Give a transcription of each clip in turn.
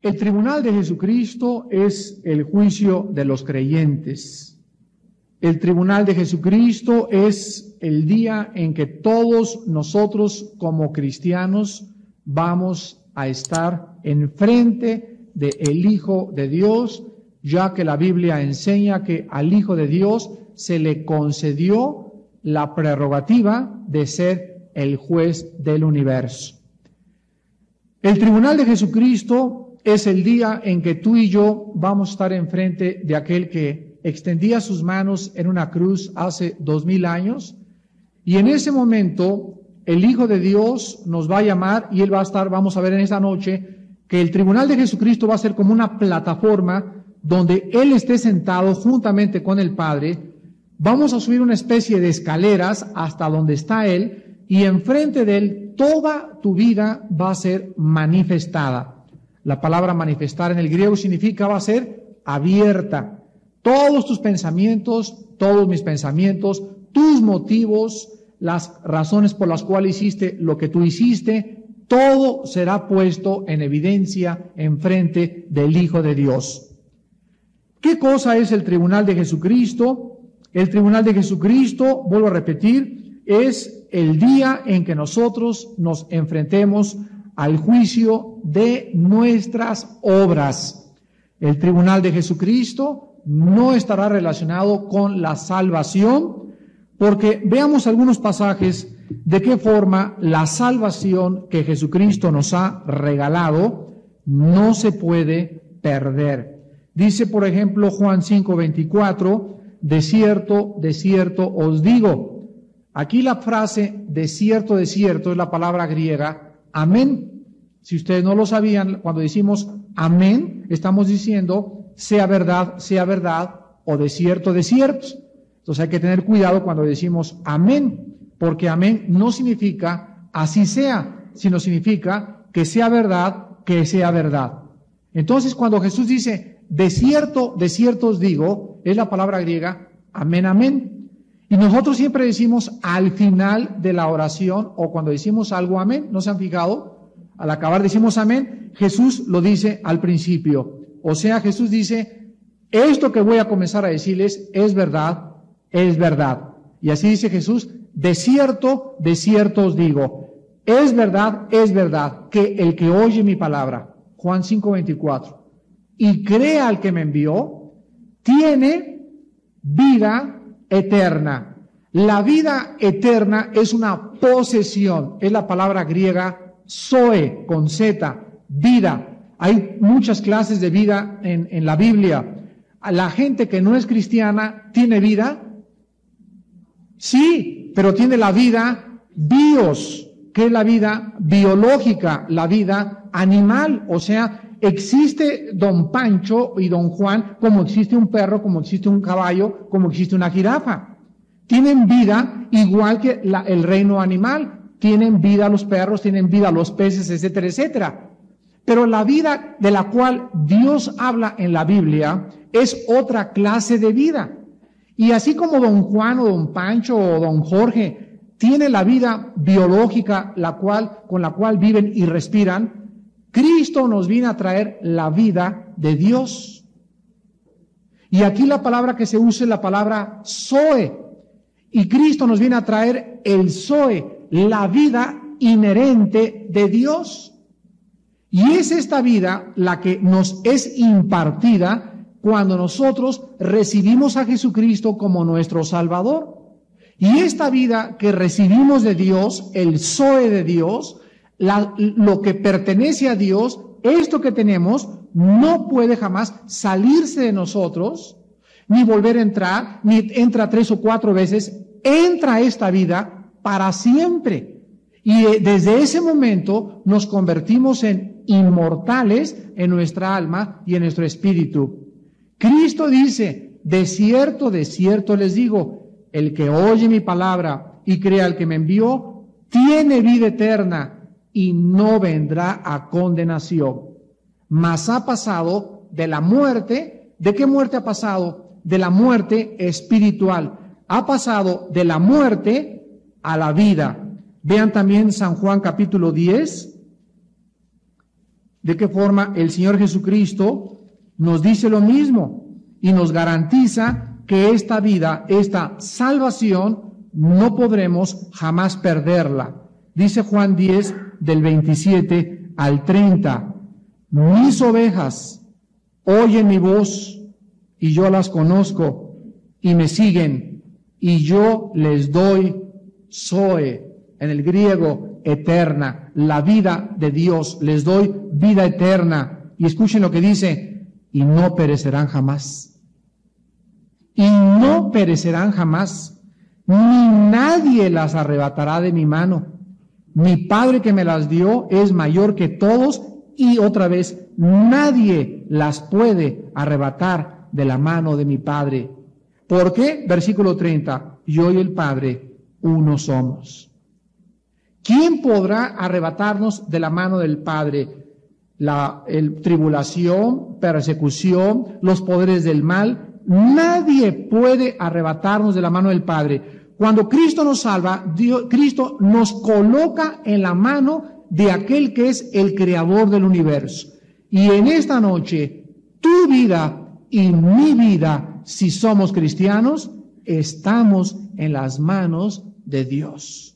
El tribunal de Jesucristo es el juicio de los creyentes. El tribunal de Jesucristo es el día en que todos nosotros como cristianos vamos a estar enfrente del Hijo de Dios, ya que la Biblia enseña que al Hijo de Dios se le concedió la prerrogativa de ser el juez del universo. El tribunal de Jesucristo es el día en que tú y yo vamos a estar enfrente de aquel que extendía sus manos en una cruz hace 2000 años, y en ese momento el Hijo de Dios nos va a llamar y Él va a estar, vamos a ver en esta noche, que el tribunal de Jesucristo va a ser como una plataforma donde Él esté sentado juntamente con el Padre. Vamos a subir una especie de escaleras hasta donde está Él, y enfrente de Él toda tu vida va a ser manifestada. La palabra manifestar en el griego significa va a ser abierta. Todos tus pensamientos, todos mis pensamientos, tus motivos, las razones por las cuales hiciste lo que tú hiciste, todo será puesto en evidencia enfrente del Hijo de Dios. ¿Qué cosa es el tribunal de Jesucristo? El tribunal de Jesucristo, vuelvo a repetir, es el día en que nosotros nos enfrentemos al juicio de nuestras obras. El tribunal de Jesucristo no estará relacionado con la salvación, porque veamos algunos pasajes de qué forma la salvación que Jesucristo nos ha regalado no se puede perder. Dice, por ejemplo, Juan 5:24, de cierto os digo. Aquí la frase de cierto es la palabra griega amén. Si ustedes no lo sabían, cuando decimos amén, estamos diciendo sea verdad, o de cierto. Entonces hay que tener cuidado cuando decimos amén, porque amén no significa así sea, sino significa que sea verdad, que sea verdad. Entonces cuando Jesús dice de cierto os digo, es la palabra griega amén, amén. Y nosotros siempre decimos al final de la oración o cuando decimos algo amén, ¿no se han fijado? Al acabar decimos amén, Jesús lo dice al principio. O sea, Jesús dice, esto que voy a comenzar a decirles es verdad. Y así dice Jesús, de cierto os digo, es verdad, que el que oye mi palabra, Juan 5:24, y crea al que me envió, tiene vida eterna. La vida eterna es una posesión, es la palabra griega zoe, con Z, vida. Hay muchas clases de vida en la Biblia. La gente que no es cristiana tiene vida, sí, pero tiene la vida bios, que es la vida biológica, la vida animal. O sea, existe don Pancho y don Juan como existe un perro, como existe un caballo, como existe una jirafa. Tienen vida igual que el reino animal. Tienen vida los perros, tienen vida los peces, etcétera, etcétera. Pero la vida de la cual Dios habla en la Biblia es otra clase de vida. Y así como don Juan o don Pancho o don Jorge tiene la vida biológica con la cual viven y respiran, Cristo nos viene a traer la vida de Dios. Y aquí la palabra que se usa es la palabra zoe. Y Cristo nos viene a traer el zoe, la vida inherente de Dios. Y es esta vida la que nos es impartida cuando nosotros recibimos a Jesucristo como nuestro Salvador. Y esta vida que recibimos de Dios, el zoe de Dios, lo que pertenece a Dios, esto que tenemos, no puede jamás salirse de nosotros, ni volver a entrar, ni entra 3 o 4 veces, entra esta vida para siempre. Y desde ese momento nos convertimos en inmortales en nuestra alma y en nuestro espíritu. Cristo dice, de cierto les digo, el que oye mi palabra y crea al que me envió, tiene vida eterna y no vendrá a condenación, mas ha pasado de la muerte. ¿De qué muerte ha pasado? De la muerte espiritual. Ha pasado de la muerte a la vida. Vean también San Juan capítulo 10. ¿De qué forma el Señor Jesucristo nos dice lo mismo y nos garantiza que esta vida, esta salvación, no podremos jamás perderla? Dice Juan 10, del 27 al 30, mis ovejas oyen mi voz y yo las conozco y me siguen y yo les doy zoe, en el griego eterna, la vida de Dios, les doy vida eterna. Y escuchen lo que dice, y no perecerán jamás. Y no perecerán jamás, ni nadie las arrebatará de mi mano. Mi Padre que me las dio es mayor que todos, y otra vez, nadie las puede arrebatar de la mano de mi Padre. ¿Por qué? Versículo 30, yo y el Padre uno somos. ¿Quién podrá arrebatarnos de la mano del Padre? Tribulación, persecución, los poderes del mal. Nadie puede arrebatarnos de la mano del Padre. Cuando Cristo nos salva, Cristo nos coloca en la mano de aquel que es el creador del universo. Y en esta noche, tu vida y mi vida, si somos cristianos, estamos en las manos de Dios.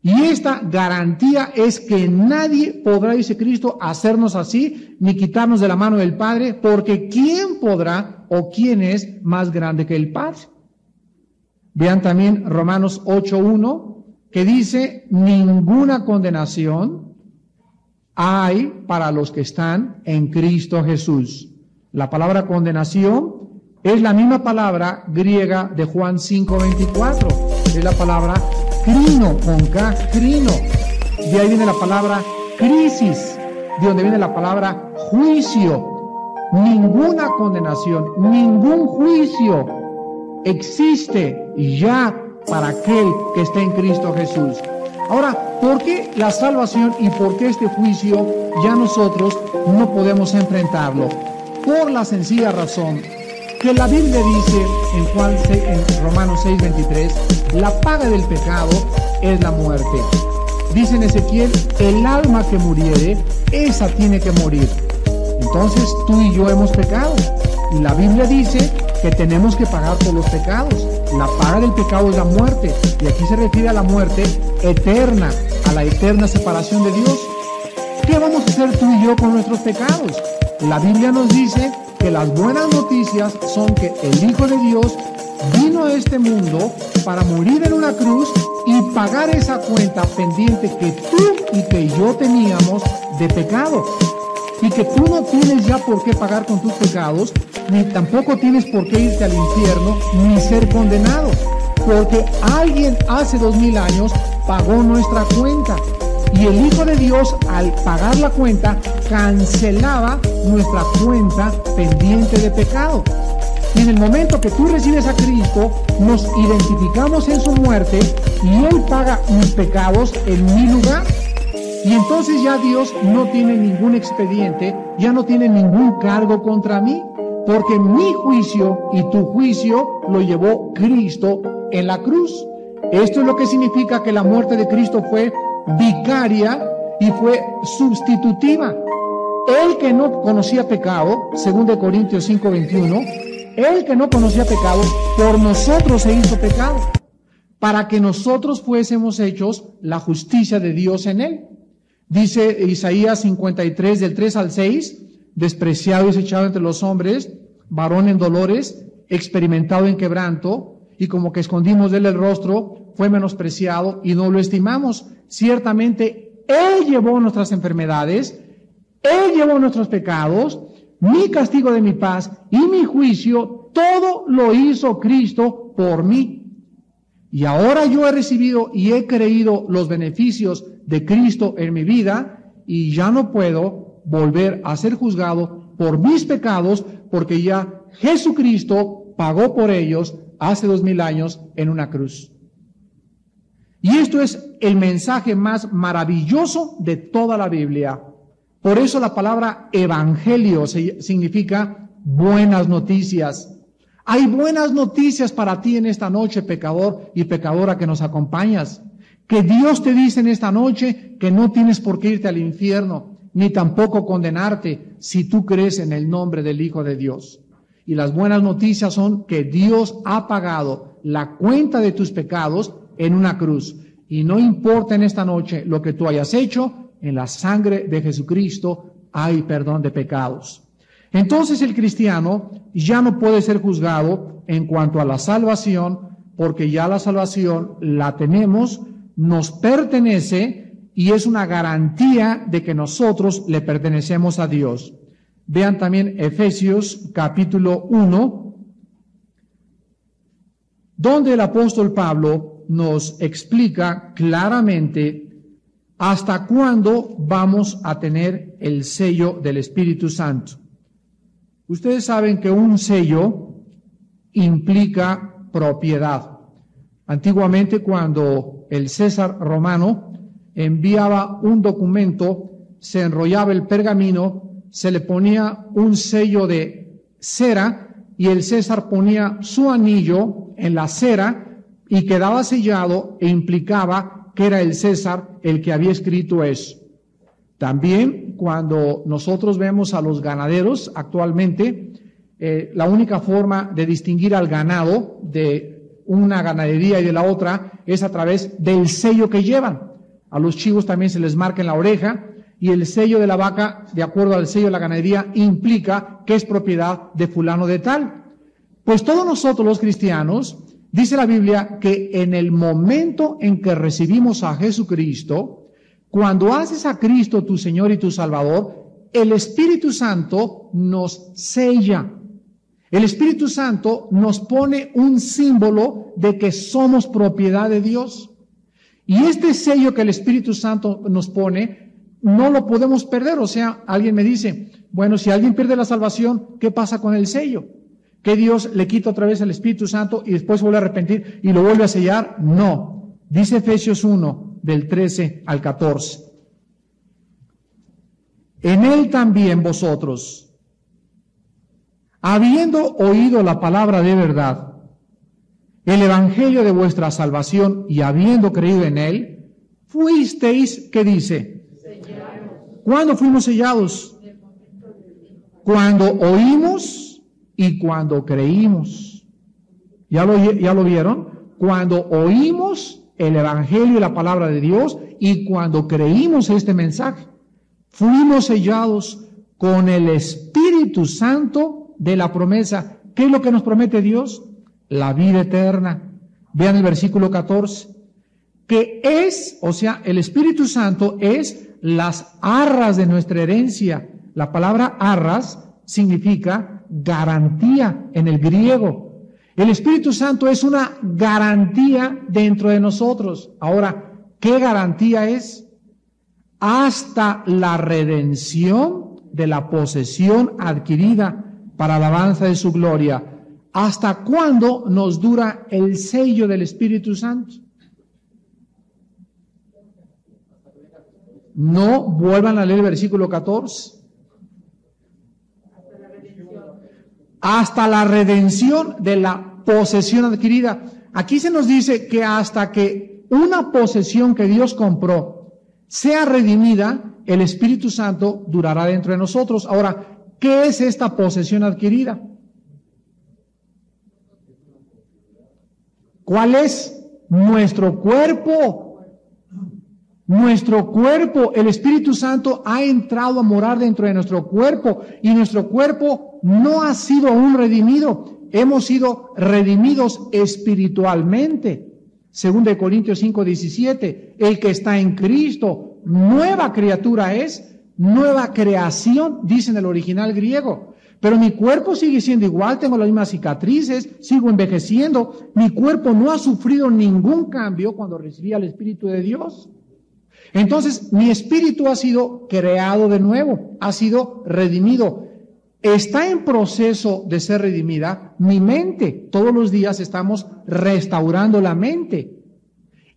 Y esta garantía es que nadie podrá, dice Cristo, hacernos así, ni quitarnos de la mano del Padre, porque ¿quién podrá o quién es más grande que el Padre? Vean también Romanos 8:1, que dice, ninguna condenación hay para los que están en Cristo Jesús. La palabra condenación es la misma palabra griega de Juan 5:24, es la palabra crino, con K, crino. De ahí viene la palabra crisis, de donde viene la palabra juicio. Ninguna condenación, ningún juicio existe ya para aquel que está en Cristo Jesús. Ahora, ¿por qué la salvación y por qué este juicio ya nosotros no podemos enfrentarlo? Por la sencilla razón que la Biblia dice en Romanos 6:23, la paga del pecado es la muerte. Dice en Ezequiel, el alma que muriere, esa tiene que morir. Entonces tú y yo hemos pecado. Y la Biblia dice que tenemos que pagar por los pecados. La paga del pecado es la muerte. Y aquí se refiere a la muerte eterna, a la eterna separación de Dios. ¿Qué vamos a hacer tú y yo con nuestros pecados? La Biblia nos dice que las buenas noticias son que el Hijo de Dios vino a este mundo para morir en una cruz y pagar esa cuenta pendiente que tú y que yo teníamos de pecado. Y que tú no tienes ya por qué pagar con tus pecados, ni tampoco tienes por qué irte al infierno, ni ser condenado. Porque alguien hace 2000 años pagó nuestra cuenta. Y el Hijo de Dios, al pagar la cuenta, cancelaba nuestra cuenta pendiente de pecado. Y en el momento que tú recibes a Cristo, nos identificamos en su muerte y Él paga mis pecados en mi lugar. Y entonces ya Dios no tiene ningún expediente, ya no tiene ningún cargo contra mí, porque mi juicio y tu juicio lo llevó Cristo en la cruz. Esto es lo que significa que la muerte de Cristo fue vicaria y fue sustitutiva. El que no conocía pecado, según de Corintios 5:21, el que no conocía pecado, por nosotros se hizo pecado, para que nosotros fuésemos hechos la justicia de Dios en él. Dice Isaías 53, del 3 al 6, despreciado y desechado entre los hombres, varón en dolores, experimentado en quebranto, y como que escondimos de él el rostro, fue menospreciado y no lo estimamos. Ciertamente, Él llevó nuestras enfermedades, Él llevó nuestros pecados, mi castigo de mi paz y mi juicio, todo lo hizo Cristo por mí. Y ahora yo he recibido y he creído los beneficios de Cristo en mi vida y ya no puedo volver a ser juzgado por mis pecados porque ya Jesucristo pagó por ellos hace 2000 años en una cruz. Y esto es el mensaje más maravilloso de toda la Biblia. Por eso la palabra evangelio significa buenas noticias. Hay buenas noticias para ti en esta noche, pecador y pecadora que nos acompañas. Que Dios te dice en esta noche que no tienes por qué irte al infierno, ni tampoco condenarte si tú crees en el nombre del Hijo de Dios. Y las buenas noticias son que Dios ha pagado la cuenta de tus pecados en una cruz. Y no importa en esta noche lo que tú hayas hecho, en la sangre de Jesucristo hay perdón de pecados. Entonces el cristiano ya no puede ser juzgado en cuanto a la salvación, porque ya la salvación la tenemos, nos pertenece y es una garantía de que nosotros le pertenecemos a Dios. Vean también Efesios capítulo 1, donde el apóstol Pablo nos explica claramente hasta cuándo vamos a tener el sello del Espíritu Santo. Ustedes saben que un sello implica propiedad. Antiguamente, cuando el César romano enviaba un documento, se enrollaba el pergamino, se le ponía un sello de cera y el César ponía su anillo en la cera y quedaba sellado e implicaba que era el César el que había escrito eso. También cuando nosotros vemos a los ganaderos actualmente, la única forma de distinguir al ganado de una ganadería y de la otra es a través del sello que llevan. A los chivos también se les marca en la oreja y el sello de la vaca, de acuerdo al sello de la ganadería, implica que es propiedad de fulano de tal. Pues todos nosotros los cristianos, dice la Biblia que en el momento en que recibimos a Jesucristo, cuando haces a Cristo tu Señor y tu Salvador, el Espíritu Santo nos sella. El Espíritu Santo nos pone un símbolo de que somos propiedad de Dios. Y este sello que el Espíritu Santo nos pone, no lo podemos perder. O sea, alguien me dice, bueno, si alguien pierde la salvación, ¿qué pasa con el sello? ¿Que Dios le quita otra vez el Espíritu Santo y después vuelve a arrepentir y lo vuelve a sellar? No. Dice Efesios 1, del 13 al 14. En él también vosotros, habiendo oído la palabra de verdad, el evangelio de vuestra salvación, y habiendo creído en él, fuisteis, ¿qué dice? Sellados. ¿Cuándo fuimos sellados? Cuando oímos y cuando creímos. ¿Ya lo vieron? Cuando oímos el evangelio y la palabra de Dios y cuando creímos este mensaje, fuimos sellados con el Espíritu Santo de la promesa. ¿Qué es lo que nos promete Dios? La vida eterna. Vean el versículo 14, que es, o sea, el Espíritu Santo es las arras de nuestra herencia. La palabra arras significa garantía en el griego. El Espíritu Santo es una garantía dentro de nosotros. Ahora, ¿qué garantía es? Hasta la redención de la posesión adquirida para alabanza de su gloria. ¿Hasta cuándo nos dura el sello del Espíritu Santo? No vuelvan a leer el versículo 14. Hasta la redención de la posesión adquirida. Aquí se nos dice que hasta que una posesión que Dios compró sea redimida, el Espíritu Santo durará dentro de nosotros. Ahora, ¿qué es esta posesión adquirida? ¿Cuál es? Nuestro cuerpo. Nuestro cuerpo, el Espíritu Santo ha entrado a morar dentro de nuestro cuerpo y nuestro cuerpo no ha sido aún redimido. Hemos sido redimidos espiritualmente. 2 Corintios 5:17, el que está en Cristo, nueva criatura es, nueva creación, dice en el original griego. Pero mi cuerpo sigue siendo igual, tengo las mismas cicatrices, sigo envejeciendo. Mi cuerpo no ha sufrido ningún cambio cuando recibí al Espíritu de Dios. Entonces, mi espíritu ha sido creado de nuevo, ha sido redimido. Está en proceso de ser redimida mi mente. Todos los días estamos restaurando la mente.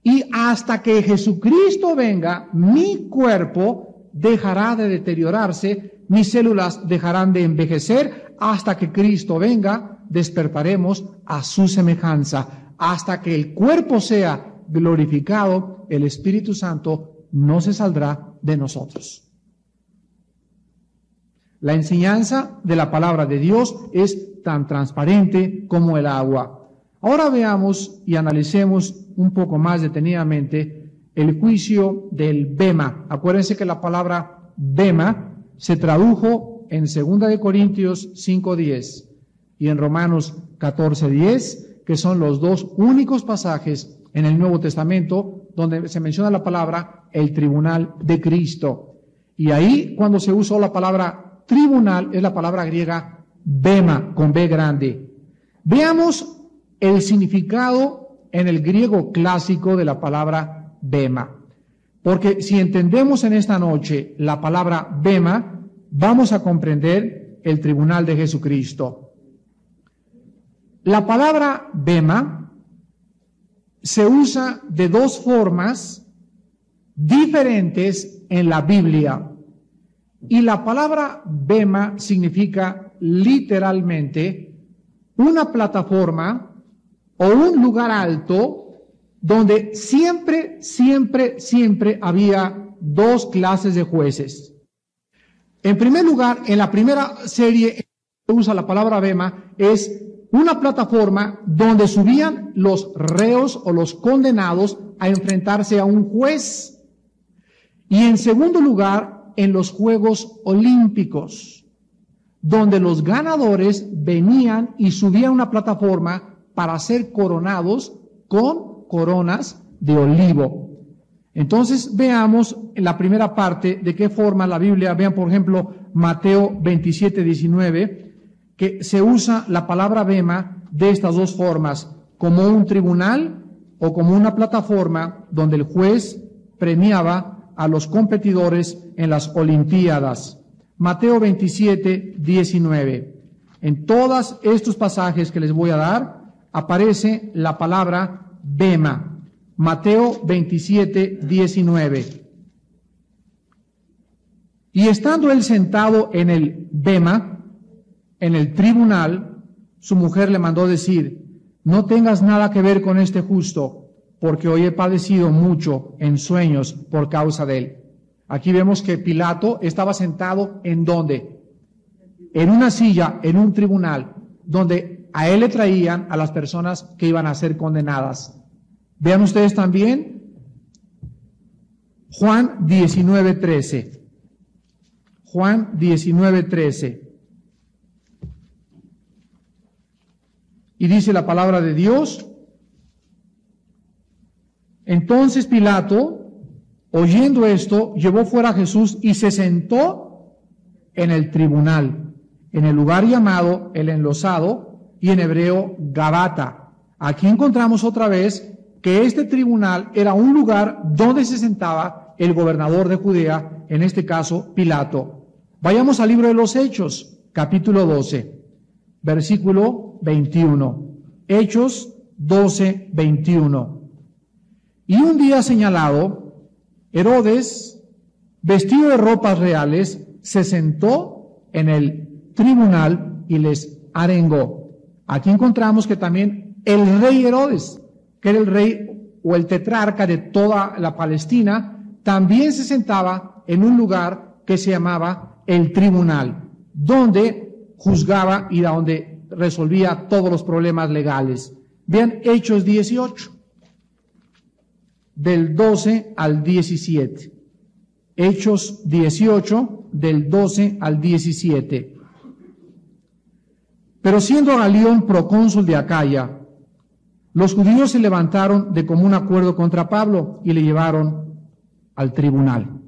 Y hasta que Jesucristo venga, mi cuerpo dejará de deteriorarse, mis células dejarán de envejecer. Hasta que Cristo venga, despertaremos a su semejanza. Hasta que el cuerpo sea glorificado, el Espíritu Santo no se saldrá de nosotros. La enseñanza de la palabra de Dios es tan transparente como el agua. Ahora veamos y analicemos un poco más detenidamente el juicio del bema. Acuérdense que la palabra bema se tradujo en 2 Corintios 5:10 y en Romanos 14:10, que son los dos únicos pasajes en el Nuevo Testamento donde se menciona la palabra el tribunal de Cristo. Y ahí, cuando se usó la palabra tribunal, es la palabra griega bema, con B grande. Veamos el significado en el griego clásico de la palabra bema. Porque si entendemos en esta noche la palabra bema, vamos a comprender el tribunal de Jesucristo. La palabra bema se usa de dos formas diferentes en la Biblia. Y la palabra bema significa literalmente una plataforma o un lugar alto donde siempre había dos clases de jueces. En primer lugar, en la primera serie que usa la palabra bema es una plataforma donde subían los reos o los condenados a enfrentarse a un juez. Y en segundo lugar, en los Juegos Olímpicos, donde los ganadores venían y subían a una plataforma para ser coronados con coronas de olivo. Entonces veamos en la primera parte de qué forma la Biblia, vean por ejemplo Mateo 27:19, que se usa la palabra bema de estas dos formas, como un tribunal o como una plataforma donde el juez premiaba a los competidores en las Olimpiadas. Mateo 27:19. En todos estos pasajes que les voy a dar aparece la palabra bema. Mateo 27:19. Y estando él sentado en el bema, en el tribunal, su mujer le mandó decir: no tengas nada que ver con este justo, porque hoy he padecido mucho en sueños por causa de él. Aquí vemos que Pilato estaba sentado ¿en dónde? En una silla, en un tribunal, donde a él le traían a las personas que iban a ser condenadas. Vean ustedes también Juan 19:13. Juan 19:13. Y dice la palabra de Dios: entonces Pilato, oyendo esto, llevó fuera a Jesús y se sentó en el tribunal, en el lugar llamado el Enlosado y en hebreo Gabata. Aquí encontramos otra vez que este tribunal era un lugar donde se sentaba el gobernador de Judea, en este caso Pilato. Vayamos al libro de los Hechos, capítulo 12, versículo 21. Hechos 12:21. Y un día señalado, Herodes, vestido de ropas reales, se sentó en el tribunal y les arengó. Aquí encontramos que también el rey Herodes, que era el rey o el tetrarca de toda la Palestina, también se sentaba en un lugar que se llamaba el tribunal, donde juzgaba y donde resolvía todos los problemas legales. Vean Hechos 18. Del 12 al 17. Hechos 18, del 12 al 17. Pero siendo Galión procónsul de Acaya, los judíos se levantaron de común acuerdo contra Pablo y le llevaron al tribunal,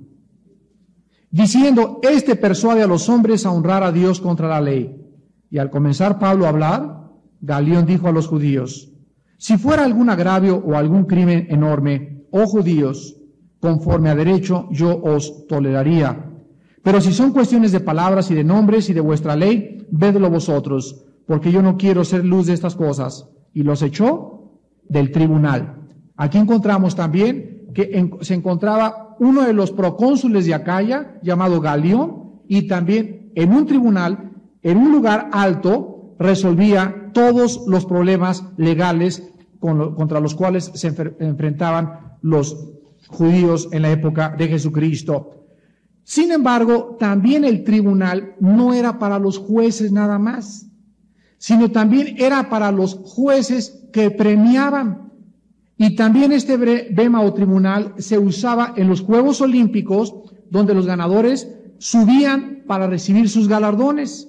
diciendo: este persuade a los hombres a honrar a Dios contra la ley. Y al comenzar Pablo a hablar, Galión dijo a los judíos: si fuera algún agravio o algún crimen enorme, oh judíos, conforme a derecho yo os toleraría. Pero si son cuestiones de palabras y de nombres y de vuestra ley, vedlo vosotros, porque yo no quiero ser luz de estas cosas. Y los echó del tribunal. Aquí encontramos también que se encontraba uno de los procónsules de Acaya, llamado Galión, y también en un tribunal, en un lugar alto, resolvía todos los problemas legales contra los cuales se enfrentaban los judíos en la época de Jesucristo. Sin embargo, también el tribunal no era para los jueces nada más, sino también era para los jueces que premiaban. Y también este bema o tribunal se usaba en los Juegos Olímpicos, donde los ganadores subían para recibir sus galardones.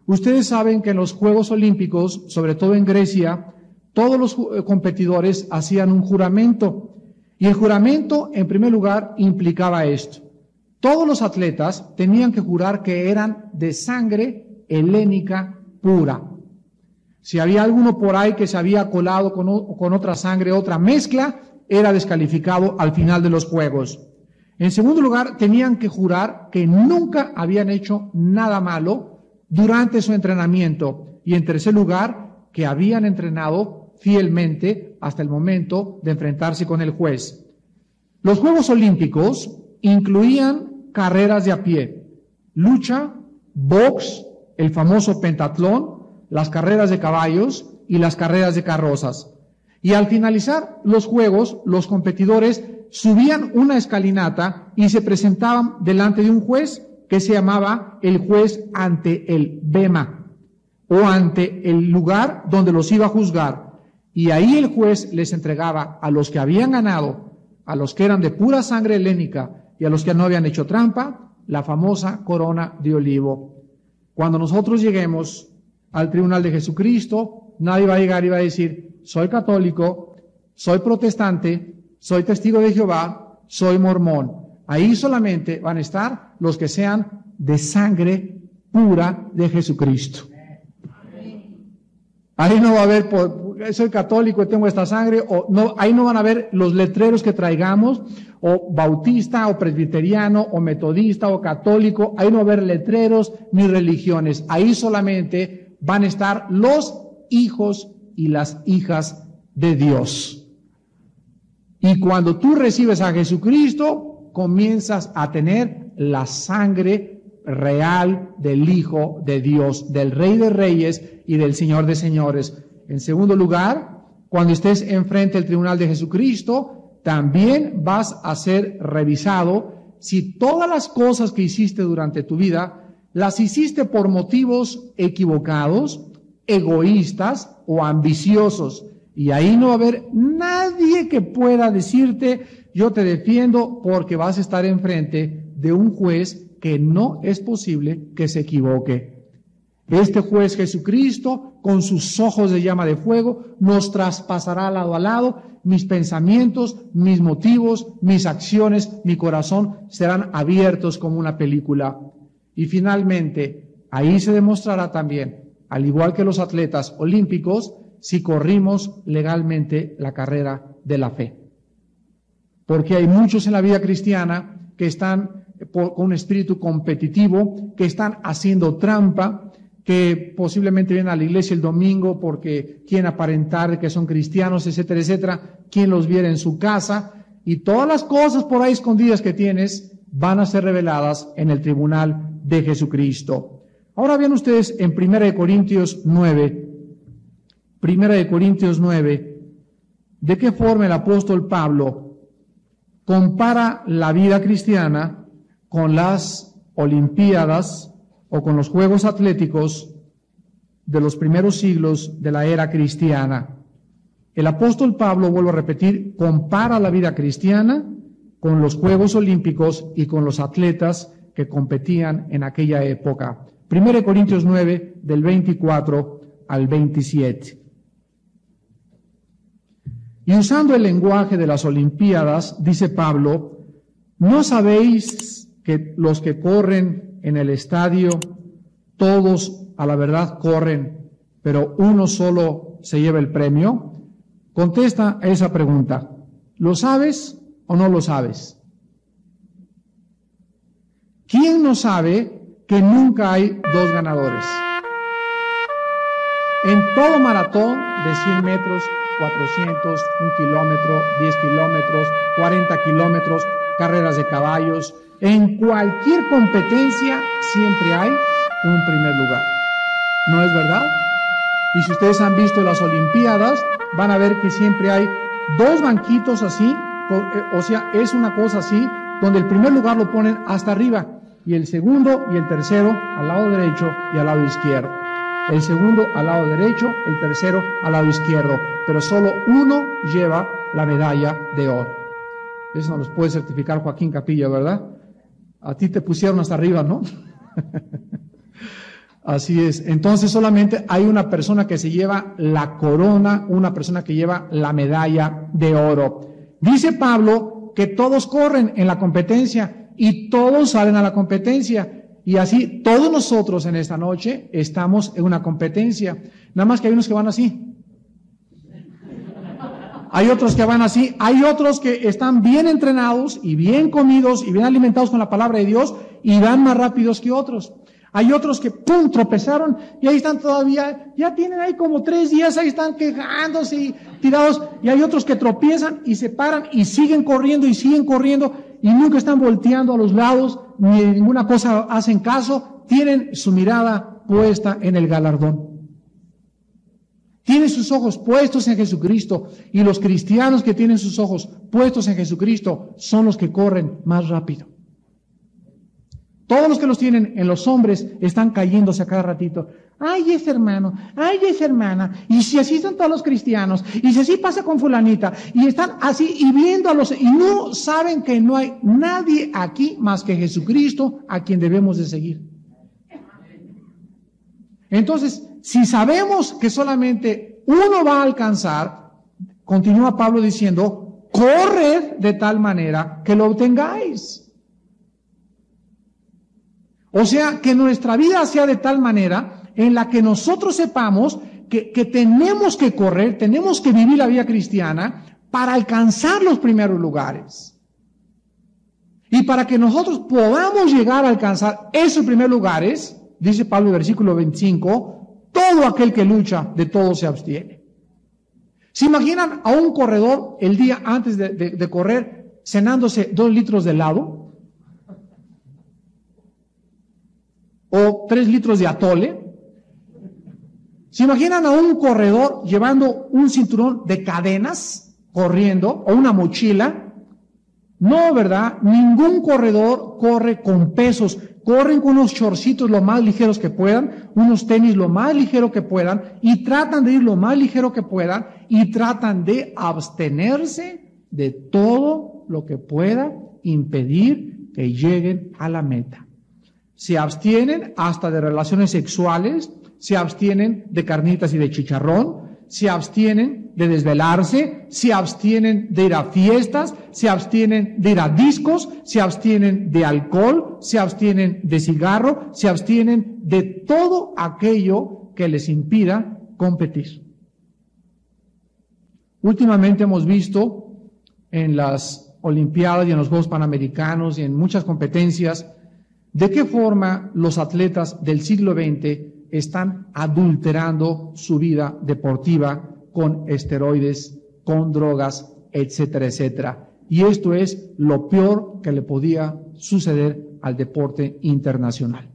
Ustedes saben que en los Juegos Olímpicos, sobre todo en Grecia, todos los competidores hacían un juramento. Y el juramento, en primer lugar, implicaba esto. Todos los atletas tenían que jurar que eran de sangre helénica pura. Si había alguno por ahí que se había colado con otra sangre, otra mezcla, era descalificado al final de los Juegos. En segundo lugar, tenían que jurar que nunca habían hecho nada malo durante su entrenamiento. Y en tercer lugar, que habían entrenado fielmente hasta el momento de enfrentarse con el juez. Los Juegos Olímpicos incluían carreras de a pie, lucha, box, el famoso pentatlón, las carreras de caballos y las carreras de carrozas. Y al finalizar los Juegos, los competidores subían una escalinata y se presentaban delante de un juez que se llamaba el juez ante el bema o ante el lugar donde los iba a juzgar. Y ahí el juez les entregaba a los que habían ganado, a los que eran de pura sangre helénica y a los que no habían hecho trampa, la famosa corona de olivo. Cuando nosotros lleguemos al tribunal de Jesucristo, nadie va a llegar y va a decir, soy católico, soy protestante, soy testigo de Jehová, soy mormón. Ahí solamente van a estar los que sean de sangre pura de Jesucristo. Ahí no va a haber, soy católico y tengo esta sangre, o no, ahí no van a ver los letreros que traigamos, o bautista, o presbiteriano, o metodista, o católico, ahí no va a haber letreros ni religiones, ahí solamente van a estar los hijos y las hijas de Dios. Y cuando tú recibes a Jesucristo, comienzas a tener la sangre real del Hijo de Dios, del Rey de Reyes y del Señor de Señores. En segundo lugar, cuando estés enfrente del tribunal de Jesucristo, también vas a ser revisado si todas las cosas que hiciste durante tu vida las hiciste por motivos equivocados, egoístas o ambiciosos. Y ahí no va a haber nadie que pueda decirte, yo te defiendo, porque vas a estar enfrente de un juez que no es posible que se equivoque. Este juez Jesucristo, con sus ojos de llama de fuego, nos traspasará lado a lado. Mis pensamientos, mis motivos, mis acciones, mi corazón serán abiertos como una película. Y finalmente, ahí se demostrará también, al igual que los atletas olímpicos, si corrimos legalmente la carrera de la fe. Porque hay muchos en la vida cristiana que están con un espíritu competitivo, que están haciendo trampa, que posiblemente vienen a la iglesia el domingo porque quieren aparentar que son cristianos, etcétera, etcétera, quien los viera en su casa, y todas las cosas por ahí escondidas que tienes van a ser reveladas en el tribunal de Jesucristo. Ahora vean ustedes en 1 Corintios 9, de qué forma el apóstol Pablo compara la vida cristiana con las Olimpiadas o con los Juegos Atléticos de los primeros siglos de la era cristiana. El apóstol Pablo, vuelvo a repetir, compara la vida cristiana con los Juegos Olímpicos y con los atletas que competían en aquella época. 1 Corintios 9, del 24 al 27. Y usando el lenguaje de las Olimpiadas, dice Pablo, ¿no sabéis que los que corren en el estadio, todos a la verdad corren, pero uno solo se lleva el premio? Contesta a esa pregunta. ¿Lo sabes o no lo sabes? ¿Quién no sabe que nunca hay dos ganadores? En todo maratón de 100 metros, 400, 1 kilómetro, 10 kilómetros, 40 kilómetros, carreras de caballos, en cualquier competencia siempre hay un primer lugar. ¿No es verdad? Y si ustedes han visto las Olimpiadas, van a ver que siempre hay dos banquitos así, o sea, es una cosa así, donde el primer lugar lo ponen hasta arriba, y el segundo y el tercero al lado derecho y al lado izquierdo. El segundo al lado derecho, el tercero al lado izquierdo, pero solo uno lleva la medalla de oro. Eso nos los puede certificar Joaquín Capilla, ¿verdad? A ti te pusieron hasta arriba, ¿no? Así es. Entonces solamente hay una persona que se lleva la corona, una persona que lleva la medalla de oro. Dice Pablo que todos corren en la competencia y todos salen a la competencia. Y así todos nosotros en esta noche estamos en una competencia. Nada más que hay unos que van así. Hay otros que van así. Hay otros que están bien entrenados y bien comidos y bien alimentados con la palabra de Dios y van más rápidos que otros. Hay otros que, ¡pum!, tropezaron y ahí están todavía, ya tienen ahí como 3 días, ahí están quejándose y tirados. Y hay otros que tropiezan y se paran y siguen corriendo y nunca están volteando a los lados, ni de ninguna cosa hacen caso, tienen su mirada puesta en el galardón. Tienen sus ojos puestos en Jesucristo, y los cristianos que tienen sus ojos puestos en Jesucristo son los que corren más rápido. Todos los que los tienen en los hombres están cayéndose a cada ratito. Ay, ese hermano, ay, esa hermana, y si así son todos los cristianos, y si así pasa con fulanita, y están así, y viendo a los, y no saben que no hay nadie aquí más que Jesucristo a quien debemos de seguir. Entonces, si sabemos que solamente uno va a alcanzar, continúa Pablo diciendo, corred de tal manera que lo obtengáis. O sea, que nuestra vida sea de tal manera en la que nosotros sepamos que tenemos que correr, tenemos que vivir la vida cristiana para alcanzar los primeros lugares. Y para que nosotros podamos llegar a alcanzar esos primeros lugares, dice Pablo en el versículo 25, todo aquel que lucha, de todo se abstiene. ¿Se imaginan a un corredor el día antes de correr cenándose 2 litros de helado? ¿O 3 litros de atole? ¿Se imaginan a un corredor llevando un cinturón de cadenas, corriendo, o una mochila? No, ¿verdad? Ningún corredor corre con pesos. Corren con unos shortcitos lo más ligeros que puedan, unos tenis lo más ligero que puedan, y tratan de ir lo más ligero que puedan, y tratan de abstenerse de todo lo que pueda impedir que lleguen a la meta. Se abstienen hasta de relaciones sexuales, se abstienen de carnitas y de chicharrón, se abstienen de desvelarse, se abstienen de ir a fiestas, se abstienen de ir a discos, se abstienen de alcohol, se abstienen de cigarro, se abstienen de todo aquello que les impida competir. Últimamente hemos visto en las Olimpiadas y en los Juegos Panamericanos y en muchas competencias de qué forma los atletas del siglo XX están adulterando su vida deportiva con esteroides, con drogas, etcétera, etcétera. Y esto es lo peor que le podía suceder al deporte internacional.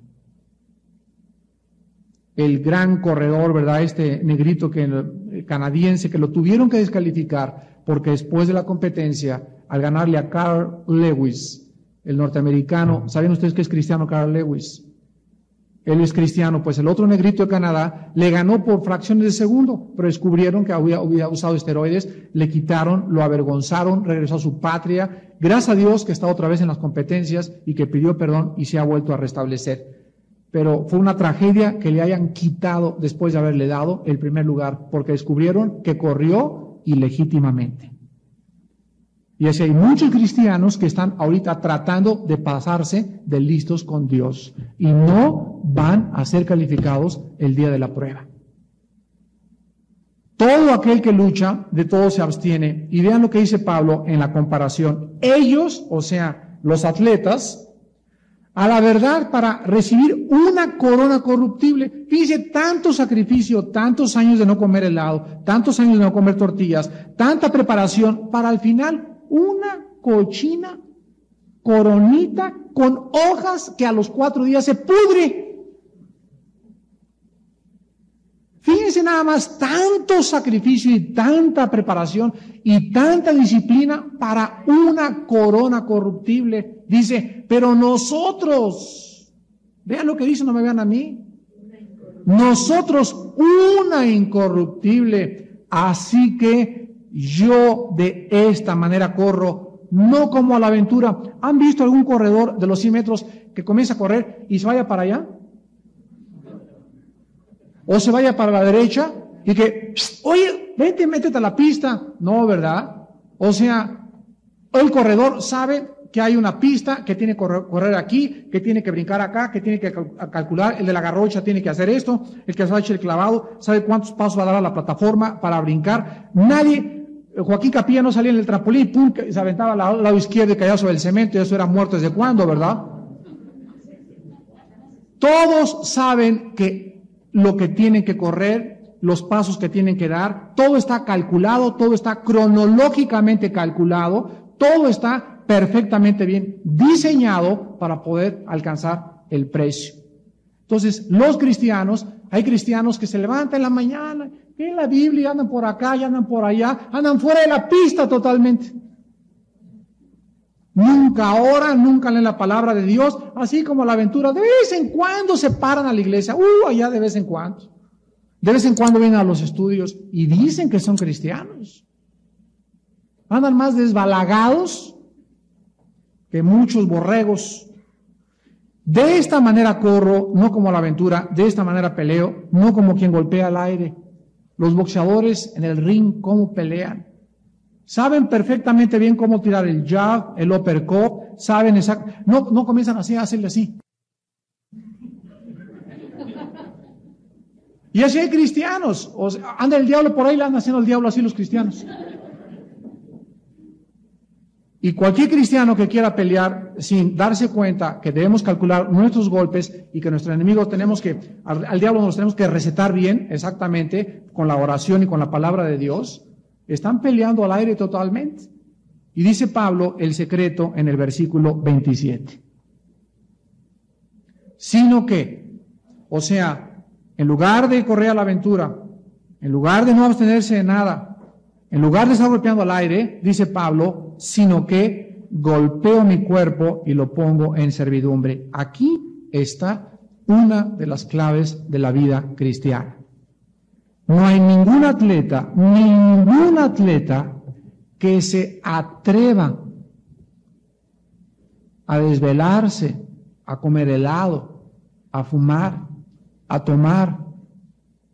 El gran corredor, ¿verdad? Este negrito canadiense que lo tuvieron que descalificar porque después de la competencia, al ganarle a Carl Lewis, el norteamericano, ¿saben ustedes que es cristiano Carl Lewis? Él es cristiano, pues el otro negrito de Canadá le ganó por fracciones de segundo, pero descubrieron que había usado esteroides, le quitaron, lo avergonzaron, regresó a su patria. Gracias a Dios que está otra vez en las competencias y que pidió perdón y se ha vuelto a restablecer. Pero fue una tragedia que le hayan quitado después de haberle dado el primer lugar, porque descubrieron que corrió ilegítimamente. Y así hay muchos cristianos que están ahorita tratando de pasarse de listos con Dios y no van a ser calificados el día de la prueba. Todo aquel que lucha, de todo se abstiene. Y vean lo que dice Pablo en la comparación. Ellos, o sea, los atletas, a la verdad, para recibir una corona corruptible, fíjense, tanto sacrificio, tantos años de no comer helado, tantos años de no comer tortillas, tanta preparación, para al final una cochina coronita con hojas que a los 4 días se pudre. Fíjense nada más, tanto sacrificio y tanta preparación y tanta disciplina para una corona corruptible. Dice, pero nosotros, vean lo que dice, no me vean a mí. Nosotros una incorruptible, así que yo de esta manera corro, no como a la aventura. ¿Han visto algún corredor de los 100 metros que comienza a correr y se vaya para allá? O se vaya para la derecha y que, oye, vete, métete a la pista. No, ¿verdad? O sea, el corredor sabe que hay una pista, que tiene que correr aquí, que tiene que brincar acá, que tiene que calcular, el de la garrocha tiene que hacer esto, el que se va a echar el clavado, sabe cuántos pasos va a dar a la plataforma para brincar. Nadie, Joaquín Capilla no salía en el trampolín, pum, se aventaba al lado izquierdo y caía sobre el cemento, y eso era muerto desde cuándo, ¿verdad? Todos saben que lo que tienen que correr, los pasos que tienen que dar, todo está calculado, todo está cronológicamente calculado, todo está perfectamente bien diseñado para poder alcanzar el precio. Entonces, los cristianos, hay cristianos que se levantan en la mañana, leen la Biblia, andan por acá y andan por allá, andan fuera de la pista totalmente. Nunca oran, nunca leen la palabra de Dios, así como la aventura, de vez en cuando se paran a la iglesia, allá de vez en cuando. De vez en cuando vienen a los estudios y dicen que son cristianos. Andan más desbalagados que muchos borregos. De esta manera corro, no como la aventura, de esta manera peleo, no como quien golpea al aire. Los boxeadores en el ring, ¿cómo pelean? Saben perfectamente bien cómo tirar el jab, el uppercut, saben exactamente, no comienzan así a hacerle así. Y así hay cristianos, o sea, anda el diablo por ahí, le andan haciendo el diablo así los cristianos. Y cualquier cristiano que quiera pelear sin darse cuenta que debemos calcular nuestros golpes y que nuestro enemigo al diablo nos tenemos que recetar bien, exactamente, con la oración y con la palabra de Dios, están peleando al aire totalmente. Y dice Pablo el secreto en el versículo 27. Sino que, o sea, en lugar de correr a la aventura, en lugar de no abstenerse de nada, en lugar de estar golpeando al aire, dice Pablo, sino que golpeo mi cuerpo y lo pongo en servidumbre. Aquí está una de las claves de la vida cristiana. No hay ningún atleta que se atreva a desvelarse, a comer helado, a fumar, a tomar.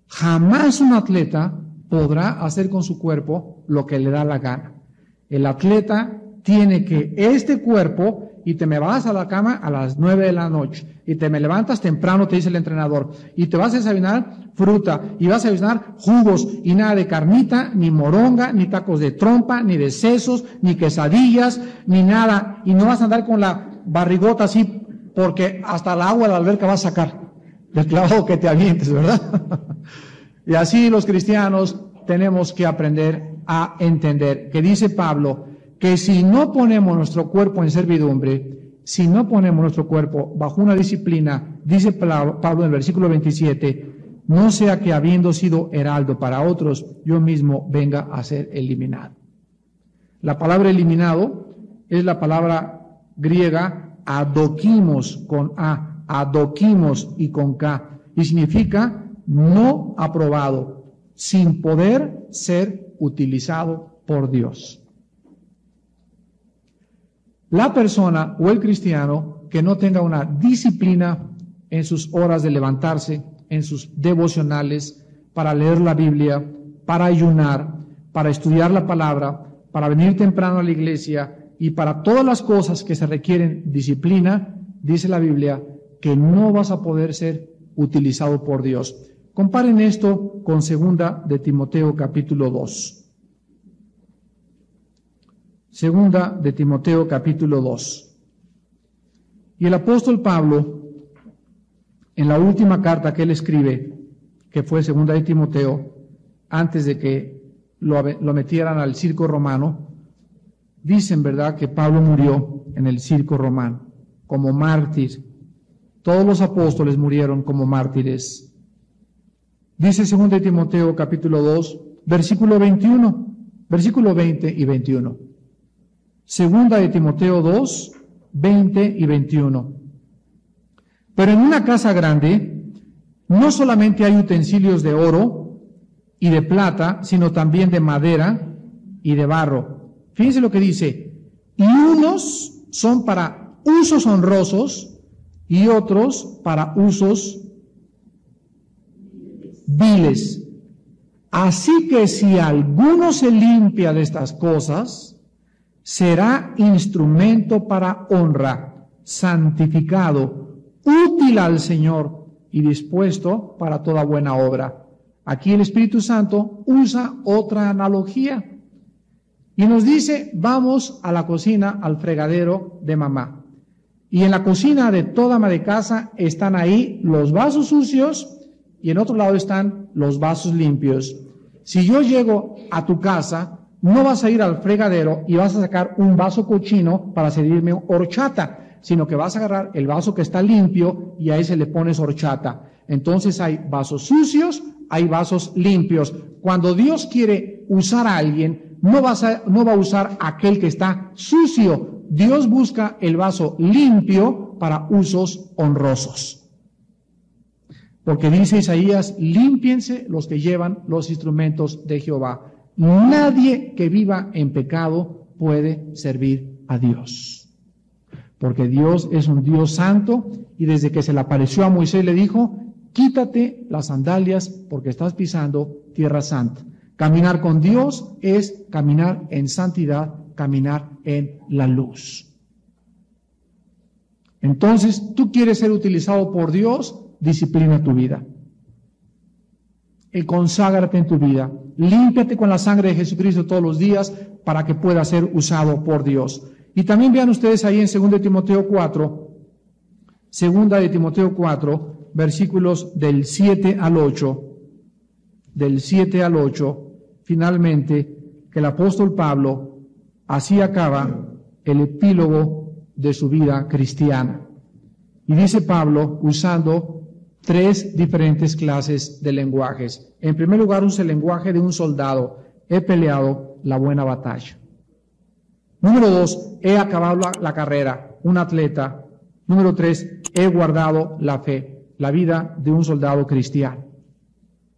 Jamás un atleta podrá hacer con su cuerpo lo que le da la gana. El atleta tiene que este cuerpo, y te me vas a la cama a las 9 de la noche, y te me levantas temprano, te dice el entrenador, y te vas a desayunar fruta, y vas a desayunar jugos, y nada de carnita, ni moronga, ni tacos de trompa, ni de sesos, ni quesadillas, ni nada, y no vas a andar con la barrigota así, porque hasta el agua de la alberca vas a sacar, del clavado que te avientes, ¿verdad? Y así los cristianos tenemos que aprender a entender, que dice Pablo, que si no ponemos nuestro cuerpo en servidumbre, si no ponemos nuestro cuerpo bajo una disciplina, dice Pablo en el versículo 27, no sea que habiendo sido heraldo para otros, yo mismo venga a ser eliminado. La palabra eliminado es la palabra griega adokimos con A, adokimos y con K, y significa no aprobado, sin poder ser utilizado por Dios. La persona o el cristiano que no tenga una disciplina en sus horas de levantarse, en sus devocionales, para leer la Biblia, para ayunar, para estudiar la palabra, para venir temprano a la iglesia y para todas las cosas que se requieren disciplina, dice la Biblia que no vas a poder ser utilizado por Dios. Comparen esto con 2 de Timoteo capítulo 2. Segunda de Timoteo capítulo 2. Y el apóstol Pablo, en la última carta que él escribe, que fue Segunda de Timoteo, antes de que lo metieran al circo romano, dicen, ¿verdad?, que Pablo murió en el circo romano, como mártir. Todos los apóstoles murieron como mártires. Dice 2 de Timoteo capítulo 2, versículo 21, versículo 20 y 21. 2 de Timoteo 2, 20 y 21. Pero en una casa grande no solamente hay utensilios de oro y de plata, sino también de madera y de barro. Fíjense lo que dice. Y unos son para usos honrosos y otros para usos viles. Así que si alguno se limpia de estas cosas, será instrumento para honra, santificado, útil al Señor y dispuesto para toda buena obra. Aquí el Espíritu Santo usa otra analogía y nos dice, vamos a la cocina, al fregadero de mamá. Y en la cocina de toda ama de casa están ahí los vasos sucios y en otro lado están los vasos limpios. Si yo llego a tu casa, no vas a ir al fregadero y vas a sacar un vaso cochino para servirme horchata, sino que vas a agarrar el vaso que está limpio y a ese le pones horchata. Entonces hay vasos sucios, hay vasos limpios. Cuando Dios quiere usar a alguien, no va a usar aquel que está sucio. Dios busca el vaso limpio para usos honrosos. Porque dice Isaías, límpiense los que llevan los instrumentos de Jehová. Nadie que viva en pecado puede servir a Dios. Porque Dios es un Dios santo y desde que se le apareció a Moisés le dijo, quítate las sandalias porque estás pisando tierra santa. Caminar con Dios es caminar en santidad, caminar en la luz. Entonces, tú quieres ser utilizado por Dios, disciplina tu vida. Conságrate en tu vida. Límpiate con la sangre de Jesucristo todos los días para que pueda ser usado por Dios. Y también vean ustedes ahí en 2 de Timoteo 4, 2 de Timoteo 4, versículos del 7 al 8, finalmente, que el apóstol Pablo así acaba el epílogo de su vida cristiana. Y dice Pablo usando 3 diferentes clases de lenguajes. En primer lugar, usa el lenguaje de un soldado. He peleado la buena batalla. Número 2, he acabado la carrera, un atleta. Número 3, he guardado la fe, la vida de un soldado cristiano.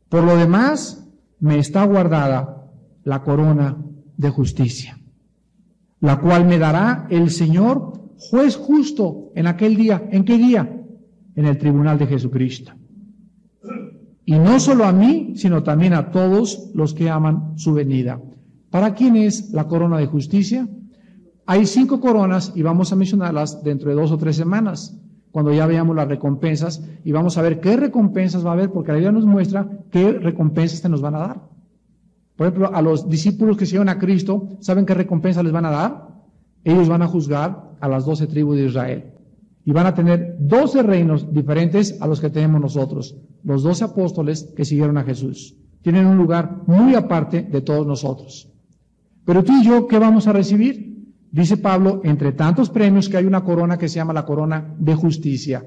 Por lo demás, me está guardada la corona de justicia, la cual me dará el Señor, juez justo, en aquel día. ¿En qué día? En el tribunal de Jesucristo. Y no solo a mí, sino también a todos los que aman su venida. ¿Para quién es la corona de justicia? Hay 5 coronas y vamos a mencionarlas dentro de 2 o 3 semanas, cuando ya veamos las recompensas y vamos a ver qué recompensas va a haber, porque la Biblia nos muestra qué recompensas te nos van a dar. Por ejemplo, a los discípulos que siguieron a Cristo, ¿saben qué recompensa les van a dar? Ellos van a juzgar a las 12 tribus de Israel. Y van a tener 12 reinos diferentes a los que tenemos nosotros. Los 12 apóstoles que siguieron a Jesús. Tienen un lugar muy aparte de todos nosotros. Pero tú y yo, ¿qué vamos a recibir? Dice Pablo, entre tantos premios que hay una corona que se llama la corona de justicia.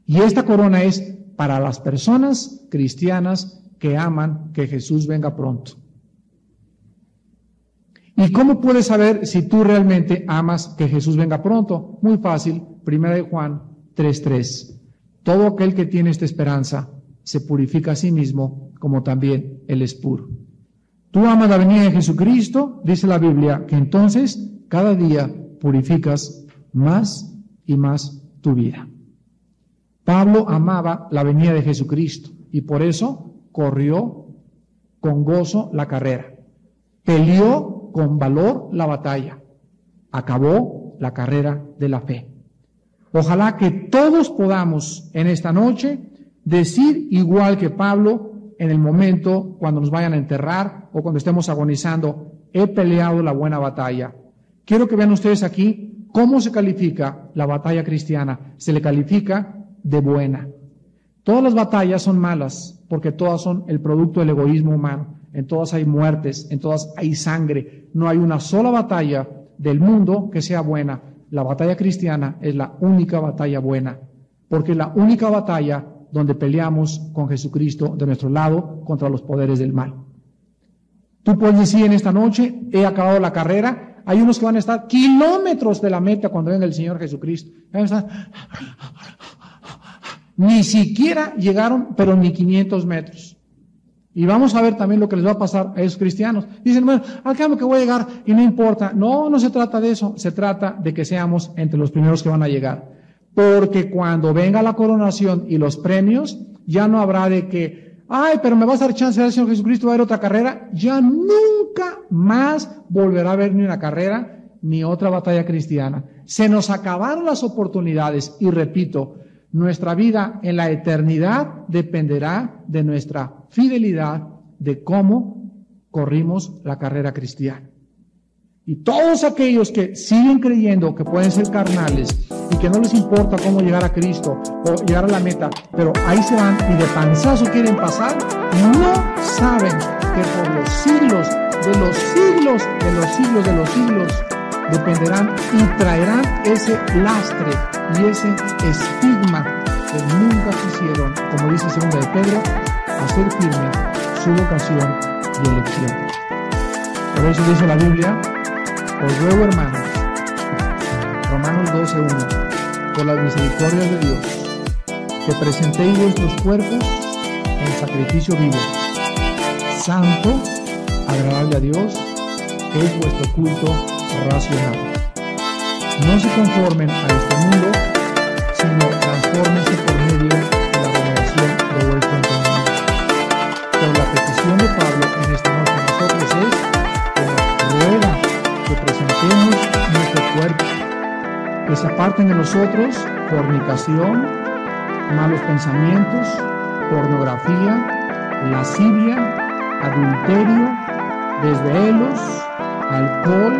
Y esta corona es para las personas cristianas que aman que Jesús venga pronto. ¿Y cómo puedes saber si tú realmente amas que Jesús venga pronto? Muy fácil, 1 Juan 3:3. Todo aquel que tiene esta esperanza se purifica a sí mismo, como también Él es puro. Tú amas la venida de Jesucristo, dice la Biblia, que entonces cada día purificas más y más tu vida. Pablo amaba la venida de Jesucristo y por eso corrió con gozo la carrera. Peleó con valor la batalla. Acabó la carrera de la fe. Ojalá que todos podamos en esta noche decir igual que Pablo en el momento cuando nos vayan a enterrar o cuando estemos agonizando, he peleado la buena batalla. Quiero que vean ustedes aquí cómo se califica la batalla cristiana. Se le califica de buena. Todas las batallas son malas porque todas son el producto del egoísmo humano. En todas hay muertes, en todas hay sangre. No hay una sola batalla del mundo que sea buena. La batalla cristiana es la única batalla buena, porque es la única batalla donde peleamos con Jesucristo de nuestro lado contra los poderes del mal. Tú puedes decir en esta noche, he acabado la carrera. Hay unos que van a estar kilómetros de la meta cuando venga el Señor Jesucristo. Van a estar... Ni siquiera llegaron, pero ni 500 metros. Y vamos a ver también lo que les va a pasar a esos cristianos. Dicen, bueno, al cambio que voy a llegar y no importa. No, no se trata de eso. Se trata de que seamos entre los primeros que van a llegar. Porque cuando venga la coronación y los premios, ya no habrá de que, ay, pero me vas a dar chance de ver al Señor Jesucristo, va a haber otra carrera. Ya nunca más volverá a haber ni una carrera, ni otra batalla cristiana. Se nos acabaron las oportunidades y repito, nuestra vida en la eternidad dependerá de nuestra fidelidad, de cómo corrimos la carrera cristiana. Y todos aquellos que siguen creyendo que pueden ser carnales y que no les importa cómo llegar a Cristo o llegar a la meta, pero ahí se van y de panzazo quieren pasar, no saben que por los siglos de los siglos de los siglos de los siglos dependerán y traerán ese lastre y ese estigma que nunca quisieron, como dice 2 de Pedro, hacer firme su vocación y elección. Por eso dice la Biblia, os ruego, hermanos, Romanos 12:1, por las misericordias de Dios, que presentéis vuestros cuerpos en sacrificio vivo, santo, agradable a Dios, que es vuestro culto racional. No se conformen a este mundo, sino transfórmense por medio de la renovación de vuestro entendimiento. Pero la petición de Pablo en esta noche a nosotros es que nos ruega que presentemos nuestro cuerpo, que se aparten de nosotros fornicación, malos pensamientos, pornografía, lascivia, adulterio, desvelos, alcohol,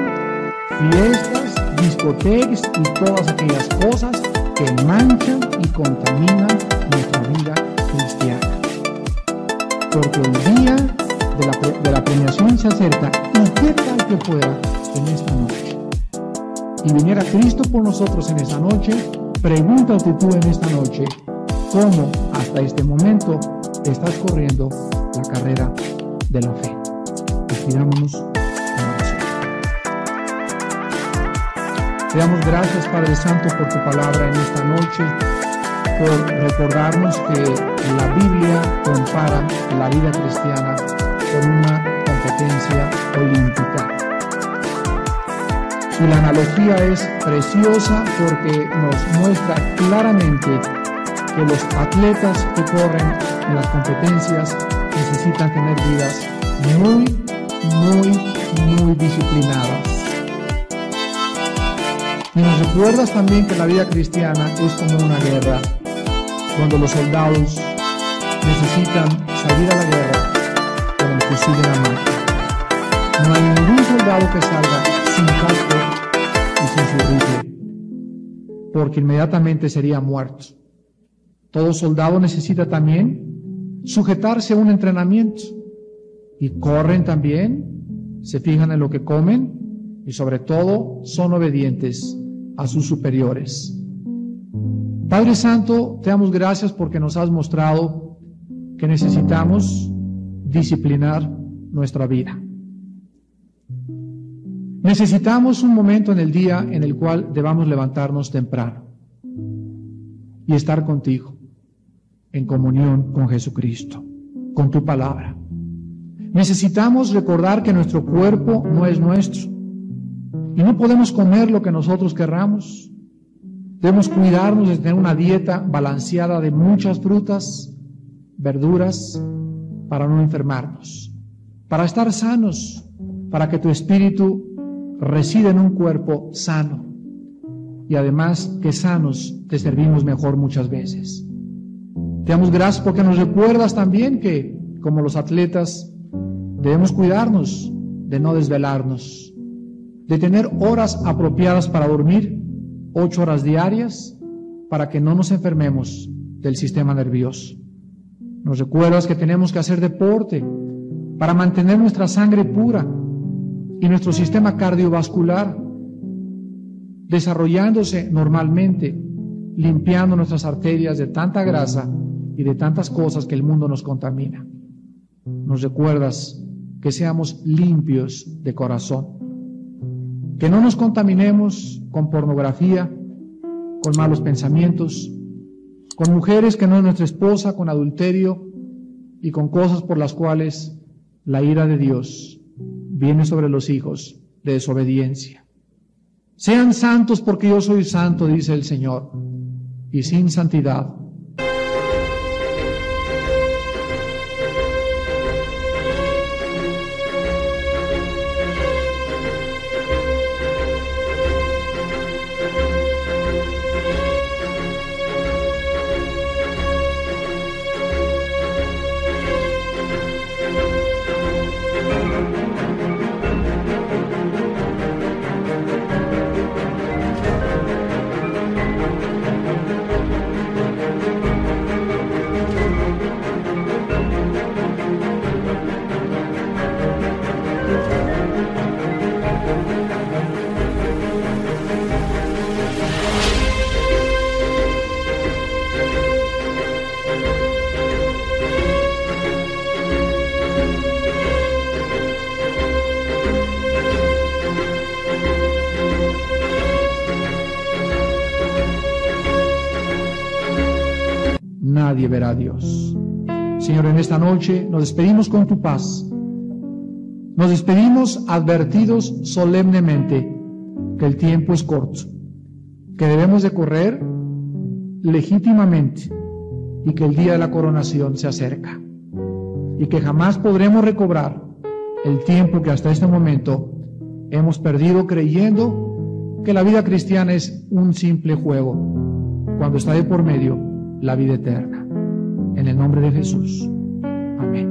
fiestas, discotecas y todas aquellas cosas que manchan y contaminan nuestra vida cristiana. Porque el día de la premiación se acerca, y qué tal que fuera en esta noche. Y viniera Cristo por nosotros en esa noche, pregúntate tú en esta noche, ¿cómo hasta este momento estás corriendo la carrera de la fe? Despidámonos en oración. Te damos gracias, Padre Santo, por tu palabra en esta noche, por recordarnos que la Biblia compara la vida cristiana con una competencia olímpica. Y la analogía es preciosa porque nos muestra claramente que los atletas que corren en las competencias necesitan tener vidas muy disciplinadas. Y nos recuerdas también que la vida cristiana es como una guerra, cuando los soldados necesitan salir a la guerra con el fusil en la mano. No hay ningún soldado que salga sin casco y sin su rifle, porque inmediatamente sería muerto. Todo soldado necesita también sujetarse a un entrenamiento, y corren también, se fijan en lo que comen y sobre todo son obedientes a sus superiores. Padre Santo, te damos gracias porque nos has mostrado que necesitamos disciplinar nuestra vida. Necesitamos un momento en el día en el cual debamos levantarnos temprano y estar contigo, en comunión con Jesucristo, con tu palabra. Necesitamos recordar que nuestro cuerpo no es nuestro y no podemos comer lo que nosotros querramos. Debemos cuidarnos de tener una dieta balanceada de muchas frutas, verduras, para no enfermarnos, para estar sanos, para que tu espíritu resida en un cuerpo sano y además que sanos te servimos mejor muchas veces. Te damos gracias porque nos recuerdas también que, como los atletas, debemos cuidarnos de no desvelarnos, de tener horas apropiadas para dormir, 8 horas diarias, para que no nos enfermemos del sistema nervioso. Nos recuerdas que tenemos que hacer deporte para mantener nuestra sangre pura y nuestro sistema cardiovascular desarrollándose normalmente, limpiando nuestras arterias de tanta grasa y de tantas cosas que el mundo nos contamina. Nos recuerdas que seamos limpios de corazón, que no nos contaminemos con pornografía, con malos pensamientos, con mujeres que no es nuestra esposa, con adulterio y con cosas por las cuales la ira de Dios viene sobre los hijos de desobediencia. Sean santos porque yo soy santo, dice el Señor, y sin santidad nadie verá a Dios. Señor, en esta noche nos despedimos con tu paz. Nos despedimos advertidos solemnemente que el tiempo es corto, que debemos de correr legítimamente y que el día de la coronación se acerca y que jamás podremos recobrar el tiempo que hasta este momento hemos perdido creyendo que la vida cristiana es un simple juego, cuando está de por medio la vida eterna. En el nombre de Jesús. Amén.